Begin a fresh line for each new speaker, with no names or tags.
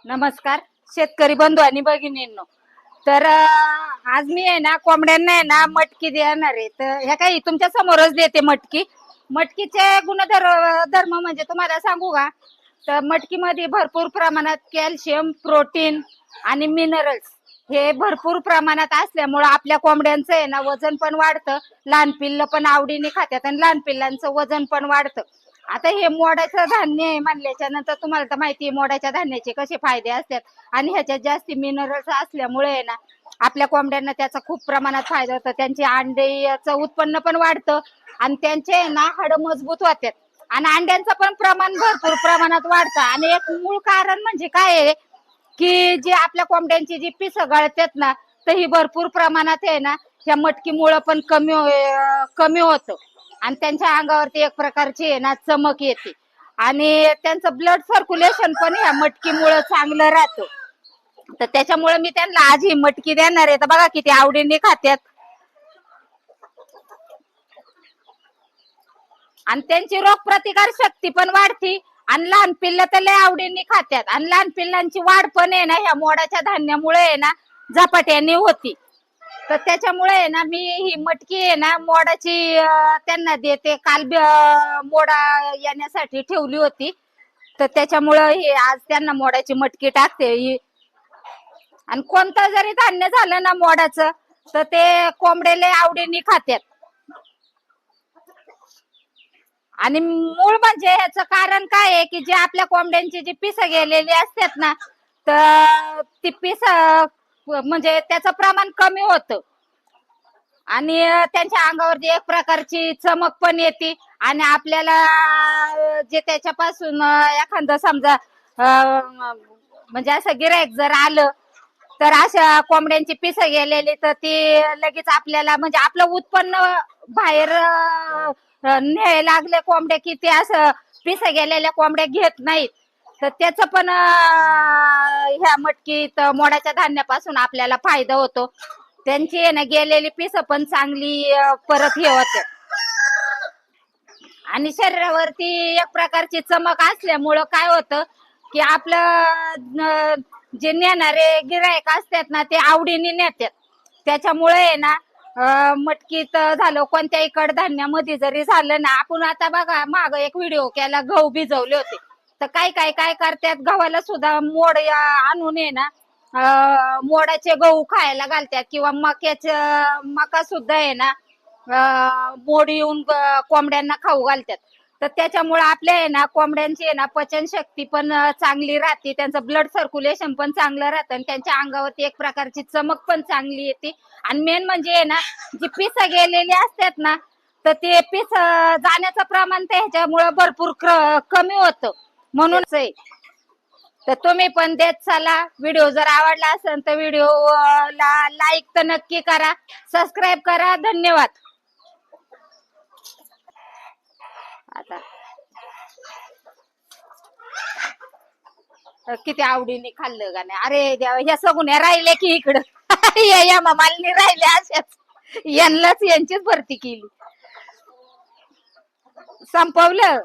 नमस्कार शेतकरी बंधू आणि भगिनींनो. तर आज मी आहे ना कोंबड्यांना आहे ना मटकी देणार आहे. तर ह्या काही तुमच्या समोरच देते मटकी. मटकीचे गुणधर्म म्हणजे तुम्हाला सांगू का? तर मटकीमध्ये भरपूर प्रमाणात कॅल्शियम, प्रोटीन आणि मिनरल्स हे भरपूर प्रमाणात असल्यामुळं आपल्या कोंबड्यांचं आहे ना वजन पण वाढतं. लहान पिल्लं पण आवडीने खात्यात आणि लहान पिल्लांचं वजन पण वाढतं. आता हे मोडाचं धान्य आहे म्हणल्याच्या नंतर तुम्हाला तर माहिती आहे मोडाच्या धान्याचे कसे फायदे असतात. आणि ह्याच्यात जास्ती मिनरल्स असल्यामुळे आहे ना आपल्या कोंबड्यांना त्याचा खूप प्रमाणात फायदा होतो. त्यांचे अंड्याचं उत्पन्न पण वाढतं आणि त्यांचे आहे ना हाडं मजबूत होतात. आणि अंड्यांचं पण प्रमाण भरपूर प्रमाणात वाढतं. आणि एक मूळ कारण म्हणजे काय आहे की जे आपल्या कोंबड्यांची जी पिसं गळतात ना, तर ही भरपूर प्रमाणात आहे ना ह्या मटकीमुळं पण कमी होतं. आणि त्यांच्या अंगावरती एक प्रकारची आहे ना चमक येते. आणि त्यांचं ब्लड सर्क्युलेशन पण ह्या मटकीमुळं चांगलं राहतं. तर त्याच्यामुळे मी त्यांना आज ही मटकी देणार आहे. तर बघा किती आवडीने खात्यात. आणि त्यांची रोगप्रतिकार शक्ती पण वाढती. आणि लहान पिल्लं तर लय आवडीने खात्यात. आणि लहान पिल्लांची वाढ पण आहे ना ह्या मोडाच्या धान्यामुळे आहे ना झपाट्याने होती. तर त्याच्यामुळे आहे ना मी ही मटकी आहे ना मोडाची त्यांना देते. काल मोडा येण्यासाठी ठेवली होती. तर त्याच्यामुळं हे आज त्यांना मोडाची मटकी टाकते. आणि कोणतं जरी धान्य झालं ना मोडाचं तर ते कोंबड्याला आवडीने खात्यात. आणि मूळ म्हणजे ह्याचं कारण काय आहे की जे आपल्या कोंबड्यांची जी पिसं गेलेली असतात ना तर ती पिस म्हणजे त्याचं प्रमाण कमी होतं. आणि त्यांच्या अंगावरती एक प्रकारची चमक पण येते. आणि आपल्याला जे त्याच्यापासून एखादं समजा म्हणजे असं गिऱ्हाईक जर आलं तर अशा कोंबड्यांची पिसं गेलेली तर ती लगेच आपल्याला म्हणजे आपलं उत्पन्न बाहेर न्याय लागले कोंबड्या की ते असं पिसं गेलेल्या कोंबड्या घेत नाहीत. तर त्याचं पण ह्या मटकीत मोडाच्या धान्यापासून आपल्याला फायदा होतो. त्यांची आहे ना गेलेली पिसं पण चांगली परत हे होते. आणि शरीरावरती एक प्रकारची चमक असल्यामुळं काय होतं की आपलं जे नेणारे गिरायक असतात ना ते आवडीने नेतात. त्याच्यामुळे आहे ना मटकीत झालं कोणत्याही कडधान्यामध्ये जरी झालं ना आपण आता बघा माग एक व्हिडिओ केला गहू भिजवले होते. तर काय करतात गव्हाला सुद्धा मोड आणून आहे ना मोडाचे गहू खायला घालतात. किंवा मका सुद्धा आहे ना मोड येऊन कोंबड्यांना खाऊ घालतात. तर त्याच्यामुळे आपल्या आहे ना कोंबड्यांची आहे ना पचनशक्ती पण चांगली राहते. त्यांचं ब्लड सर्क्युलेशन पण चांगलं राहतं. आणि त्यांच्या अंगावरती एक प्रकारची चमक पण चांगली येते. आणि मेन म्हणजे आहे ना जी पिसं गेलेली असतात ना तर ते पिस जाण्याचं प्रमाण ते ह्याच्यामुळे भरपूर कमी होतं. म्हणूनच आहे. तर तुम्ही पण देत चला. व्हिडिओ जर आवडला असेल तर व्हिडिओ ला लाईक तर नक्की करा, सबस्क्राईब करा. धन्यवाद. आता किती आवडीने खाल्लं का नाही. अरे देवा ह्या सगुण्या राहिले की इकडं या मामाला राहिले अशाच यांनाच यांचीच भरती केली. संपवलं.